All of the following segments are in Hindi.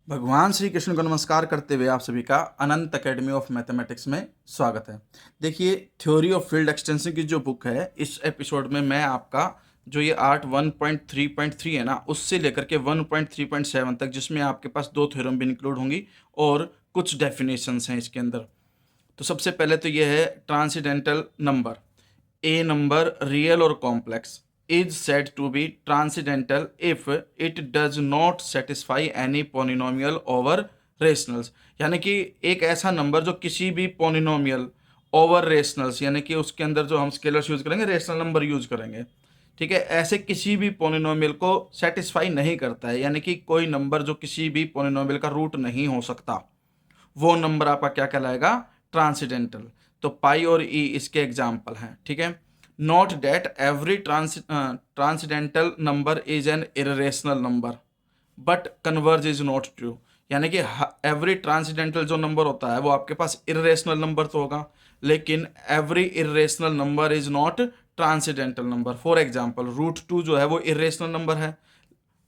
भगवान श्री कृष्ण को नमस्कार करते हुए आप सभी का अनंत एकेडमी ऑफ मैथमेटिक्स में स्वागत है। देखिए, थ्योरी ऑफ फील्ड एक्सटेंशन की जो बुक है, इस एपिसोड में मैं आपका जो ये आर्ट 1.3.3 है ना, उससे लेकर के 1.3.7 तक, जिसमें आपके पास 2 थ्योरम भी इंक्लूड होंगी और कुछ डेफिनेशंस हैं इसके अंदर। तो सबसे पहले तो ये है ट्रांसीडेंटल नंबर। ए नंबर रियल और complex is said to be transcendental if it does not satisfy any polynomial over rationals। यानी कि एक ऐसा नंबर जो किसी भी पोलिनोमियल ओवर रेशनल्स, यानी कि उसके अंदर जो हम स्केलर्स यूज करेंगे, रेशनल नंबर यूज करेंगे, ठीक है, ऐसे किसी भी पोलिनोमियल को सेटिस्फाई नहीं करता है। यानी कि कोई नंबर जो किसी भी पोलिनोमियल का रूट नहीं हो सकता, वो नंबर आपका क्या कहलाएगा? ट्रांसीडेंटल। तो पाई और ई इसके एग्जाम्पल हैं, ठीक है। Note that every transcendental number is an irrational number but converse is not true. यानी कि एवरी ट्रांसीडेंटल जो नंबर होता है वो आपके पास इरेशनल नंबर तो होगा, लेकिन every irrational number is not transcendental number. For example √2 जो है वो इरेशनल नंबर है,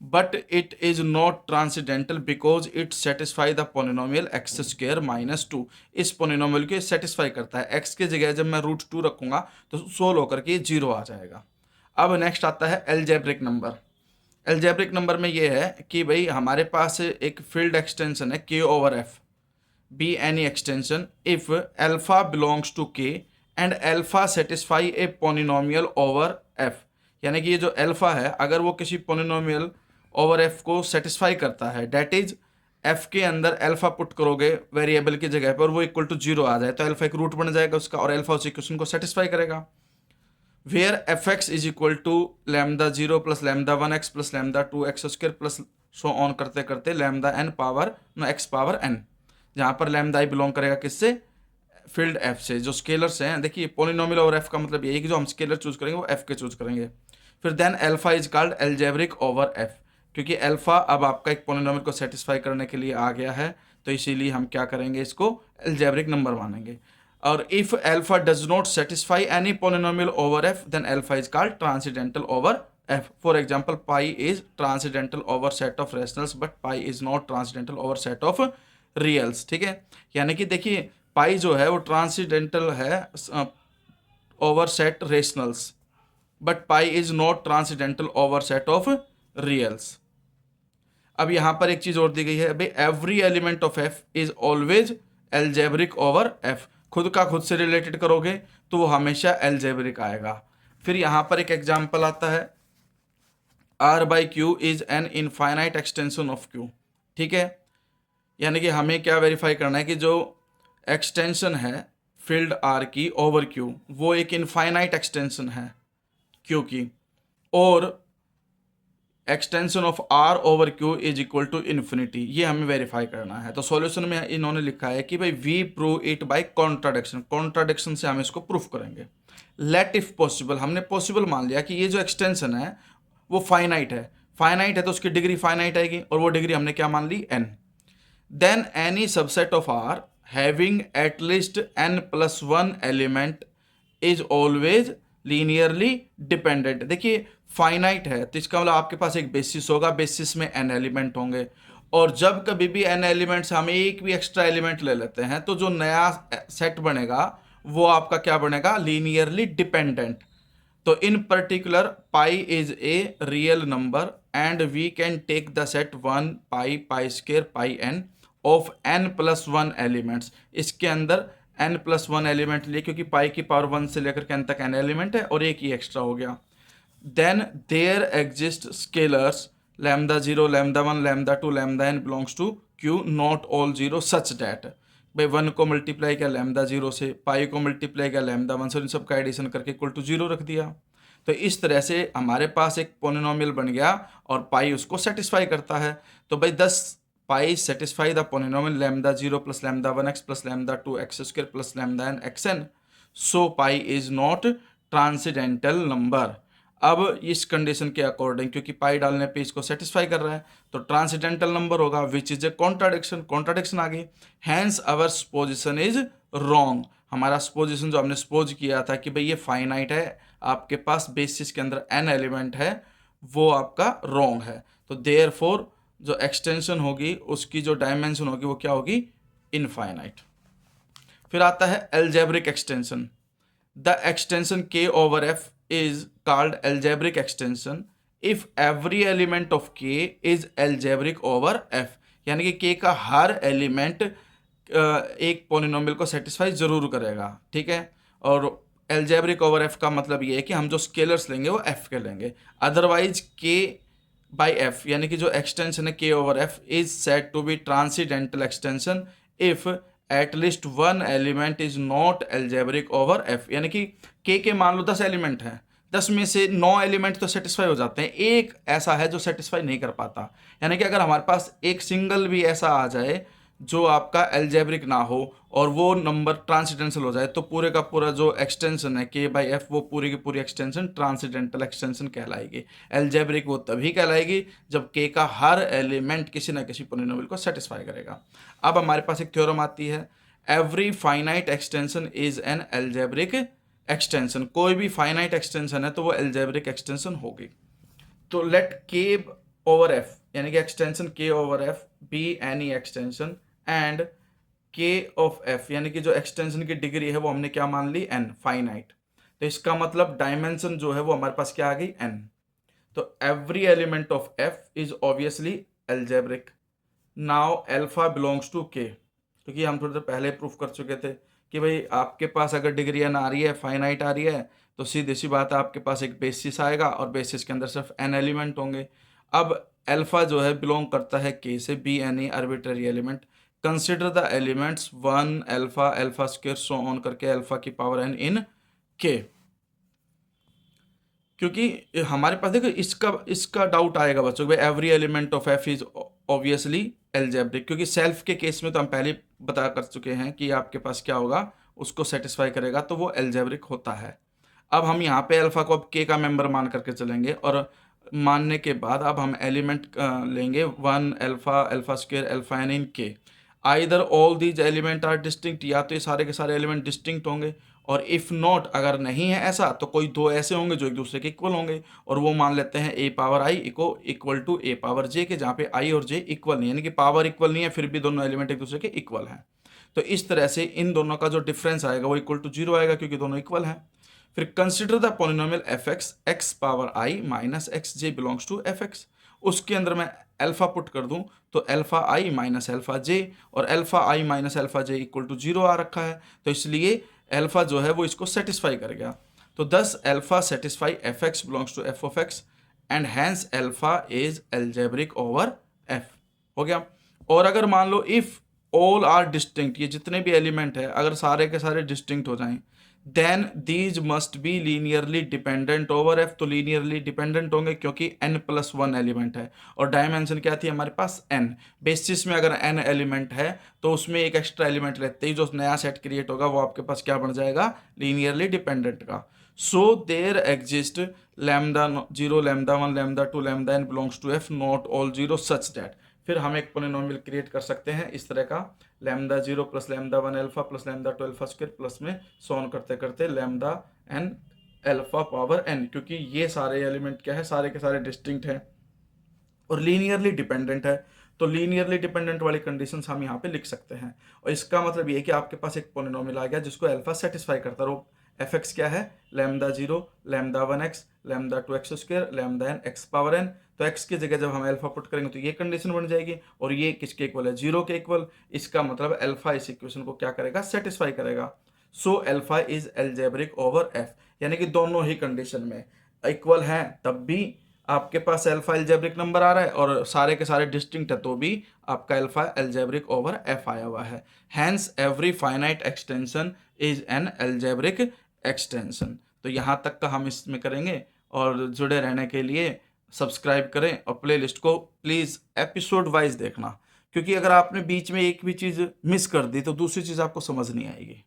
but it is not transcendental because it satisfy the polynomial x square -2। इस पोलिनोमियल को सेटिस्फाई करता है। एक्स की जगह जब मैं √2 रखूंगा तो सोल्व होकर के 0 आ जाएगा। अब नेक्स्ट आता है एल्जेब्रिक नंबर। एल्जेब्रिक नंबर में ये है कि भाई हमारे पास एक फील्ड एक्सटेंशन है K/F, be any extension if alpha belongs to K and alpha satisfy a polynomial over F। यानी कि ये जो एल्फा है, अगर वो किसी पोलिनोमियल ओवर F को सेटिस्फाई करता है, डेट इज F के अंदर एल्फा पुट करोगे वेरिएबल की जगह पर, वो इक्वल टू 0 आ जाए तो एल्फा एक रूट बन जाएगा उसका, और एल्फा उस इक्वेशन को सेटिस्फाई करेगा। Where fx is equal to λ0 plus λ1x plus λ2x² plus so on करते करते λn power x power n, जहाँ पर लैम्डा आई बिलोंग करेगा किससे? फील्ड f से। जो स्केलर्स हैं, देखिए पोलिनोमियल और f का मतलब यही कि जो हम स्केलर चूज करेंगे वो f के चूज करेंगे। फिर then alpha is called algebraic over f, क्योंकि अल्फा अब आपका एक पोलिनोमियल को सेटिस्फाई करने के लिए आ गया है, तो इसीलिए हम क्या करेंगे, इसको एल्जेब्रिक नंबर मानेंगे। और if alpha does not satisfy any polynomial over f then alpha is called transcendental over f। For example pi is transcendental over set of rationals but pi is not transcendental over set of reals, ठीक है। यानी कि देखिए, पाई जो है वो ट्रांसीडेंटल है over set rationals, but pi is not transcendental over set of reals. अब यहां पर एक चीज और दी गई है, भाई every element of F is always algebraic over F. खुद का खुद से रिलेटेड करोगे तो वो हमेशा एल्जेब्रिक आएगा। फिर यहां पर एक एग्जांपल आता है, R/Q is an infinite extension of Q, ठीक है। यानी कि हमें क्या वेरीफाई करना है कि जो एक्सटेंशन है फील्ड R की ओवर Q, वो एक इनफाइनाइट एक्सटेंशन है Q की, और extension of R over Q is equal to infinity, ये हमें वेरीफाई करना है। तो सॉल्यूशन में इन्होंने लिखा है कि भाई we prove it by contradiction. Contradiction से हम इसको प्रूफ करेंगे। लेट इफ पॉसिबल, हमने पॉसिबल मान लिया कि ये जो एक्सटेंशन है वो फाइनाइट है। फाइनाइट है तो उसकी डिग्री फाइनाइट आएगी, और वो डिग्री हमने क्या मान ली? n। Then any subset of R having at least n+1 element is always linearly dependent. देखिए, फाइनाइट है तो इसका मतलब आपके पास एक बेसिस होगा, बेसिस में n एलिमेंट होंगे, और जब कभी भी n एलिमेंट्स हम एक भी एक्स्ट्रा एलिमेंट ले लेते हैं तो जो नया सेट बनेगा वो आपका क्या बनेगा? Linearly dependent. तो in particular pi is a real number and we can take the set 1 pi pi square pi n of n+1 elements. इसके अंदर n+1 एलिमेंट लिए, क्योंकि पाई की पावर 1 से लेकर के n तक n एलिमेंट है और एक ही एक्स्ट्रा हो गया। Then there exist scalars λ0 λ1 λ2 λn belongs to Q not all 0 such that, भाई 1 को मल्टीप्लाई किया λ0 से, पाई को मल्टीप्लाई किया λ1 से, इन सब का एडिशन करके इक्वल टू 0 रख दिया। तो इस तरह से हमारे पास एक पोलिनोमियल बन गया और पाई उसको सेटिस्फाई करता है। तो भाई 10 pi satisfy the polynomial λ0 plus λ1x plus λ2x² plus λn xn, so pi is not transcendental number. अब इस कंडीशन के अकॉर्डिंग, क्योंकि पाई डालने पे इसको सेटिस्फाई कर रहा है, तो ट्रांसीडेंटल नंबर होगा, which is a contradiction. Contradiction आ गई, hence our supposition is wrong. हमारा सपोजिशन जो हमने सपोज किया था कि भाई ये फाइनाइट है, आपके पास बेसिस के अंदर n एलिमेंट है, वो आपका रॉन्ग है। तो देयरफॉर जो एक्सटेंशन होगी उसकी जो डायमेंशन होगी वो क्या होगी, इनफाइनाइट। फिर आता है algebraic extension. The extension k over f is called algebraic extension if every element of k is algebraic over f। यानी कि k का हर एलिमेंट एक पोलिनोमियल को सेटिस्फाई जरूर करेगा, ठीक है। और एल्जेब्रिक ओवर एफ का मतलब ये है कि हम जो स्केलर्स लेंगे वो एफ के लेंगे। अदरवाइज के बाई एफ यानी कि जो एक्सटेंशन है K over F is said to be transcendental extension if at least one element is not algebraic over F. यानी कि के मान लो 10 एलिमेंट हैं, 10 में से 9 एलिमेंट तो सेटिस्फाई हो जाते हैं, एक ऐसा है जो सेटिस्फाई नहीं कर पाता। यानी कि अगर हमारे पास एक सिंगल भी ऐसा आ जाए जो आपका एल्जेब्रिक ना हो और वो नंबर ट्रांसीडेंटल हो जाए, तो पूरे का पूरा जो एक्सटेंशन है के बाई एफ वो पूरी की पूरी एक्सटेंशन ट्रांसीडेंटल एक्सटेंशन कहलाएगी। एल्जेब्रिक वो तभी कहलाएगी जब के का हर एलिमेंट किसी ना किसी पोलिनोमियल को सेटिस्फाई करेगा। अब हमारे पास एक थ्योरम आती है, every finite extension is an algebraic extension. कोई भी फाइनाइट एक्सटेंशन है तो वो एल्जेब्रिक एक्सटेंशन होगी। तो लेट के ओवर एफ यानी कि एक्सटेंशन के over F B any extension and के ऑफ एफ यानी कि जो एक्सटेंशन की डिग्री है वो हमने क्या मान ली, एन, फाइनाइट। तो इसका मतलब डायमेंशन जो है वो हमारे पास क्या आ गई, एन। तो every element of F is obviously algebraic. Now alpha belongs to K, क्योंकि हम थोड़ी देर पहले प्रूफ कर चुके थे कि भाई आपके पास अगर डिग्री एन आ रही है, फाइनाइट आ रही है, तो सीधी सी बात है आपके पास एक बेसिस आएगा और बेसिस के अंदर सिर्फ एन एलिमेंट होंगे। अब अल्फा जो है बिलोंग करता है के से, be any arbitrary element. Consider the elements 1 alpha alpha square so on करके अल्फा की पावर एन इन के। क्योंकि हमारे पास देखो इसका डाउट आएगा बच्चों, भाई every element of F is obviously algebraic, क्योंकि सेल्फ के केस में तो हम पहले बता कर चुके हैं कि आपके पास क्या होगा, उसको सेटिस्फाई करेगा तो वो एल्जेब्रिक होता है। अब हम यहाँ पे अल्फा को अब के का मेंबर मान करके चलेंगे और मानने के बाद अब हम एलिमेंट लेंगे 1 alpha alpha square alpha n in K. Either all these element are distinct, या तो ये सारे के सारे एलिमेंट डिस्टिंक्ट होंगे, और इफ़ नॉट अगर नहीं है ऐसा तो कोई दो ऐसे होंगे जो एक दूसरे के इक्वल होंगे, और वो मान लेते हैं a power i equal to a power j के, जहाँ पे आई और जे इक्वल नहीं, यानी कि पावर इक्वल नहीं है फिर भी दोनों एलिमेंट एक दूसरे के इक्वल हैं। तो इस तरह से इन दोनों का जो डिफरेंस आएगा वो इक्वल टू 0 आएगा क्योंकि दोनों इक्वल हैं। फिर consider the polynomial F X power I minus X J belongs to F X. उसके अंदर मैं अल्फा पुट कर दूं तो alpha I minus alpha J, और alpha I minus alpha J equal to 0 आ रखा है, तो इसलिए अल्फा जो है वो इसको सेटिस्फाई कर गया। तो thus alpha satisfy F X belongs to F of X and hence alpha is algebraic over F. हो गया। और अगर मान लो इफ ऑल आर डिस्टिंक्ट, ये जितने भी एलिमेंट है अगर सारे के सारे डिस्टिंक्ट हो जाएं, then these must be linearly dependent over F. तो लीनियरली डिपेंडेंट होंगे क्योंकि n प्लस 1 एलिमेंट है, और डायमेंशन क्या थी हमारे पास, n। बेसिस में अगर n एलिमेंट है तो उसमें एक एक्स्ट्रा एलिमेंट लेते ही जो नया सेट क्रिएट होगा वो आपके पास क्या बन जाएगा, लीनियरली डिपेंडेंट का। So there exist lambda 0 lambda 1 lambda 2 lambda n belongs to f not all 0 such that. फिर हम एक पोलिनोमियल क्रिएट कर सकते हैं इस तरह का, lambda 0 plus lambda 1 alpha plus lambda 2 alpha square plus में सोन करते करते lambda n alpha power n, क्योंकि ये सारे एलिमेंट क्या है, सारे के सारे डिस्टिंक्ट हैं और लीनियरली डिपेंडेंट है। तो लीनियरली डिपेंडेंट वाली कंडीशंस हम यहाँ पे लिख सकते हैं, और इसका मतलब ये है कि आपके पास एक पोलिनोमियल आ गया जिसको अल्फा सेटिस्फाई करता है। एफ एक्स क्या है, lambda 0 lambda 1 x lambda 2 x square lambda n x power n। तो x की जगह जब हम अल्फा पुट करेंगे तो ये कंडीशन बन जाएगी, और ये किसके इक्वल है, 0 के इक्वल। इसका मतलब अल्फा इस इक्वेशन को क्या करेगा, सेटिस्फाई करेगा। So alpha is algebraic over f, यानी कि दोनों ही कंडीशन में इक्वल हैं तब भी आपके पास अल्फा एल्जेब्रिक नंबर आ रहा है, और सारे के सारे डिस्टिंक्ट है तो भी आपका अल्फा एल्जेब्रिक ओवर f आया हुआ है। Hence every finite extension is an algebraic extension. तो यहाँ तक का हम इसमें करेंगे, और जुड़े रहने के लिए सब्सक्राइब करें और प्लेलिस्ट को प्लीज़ एपिसोड वाइज देखना, क्योंकि अगर आपने बीच में एक भी चीज़ मिस कर दी तो दूसरी चीज़ आपको समझ नहीं आएगी।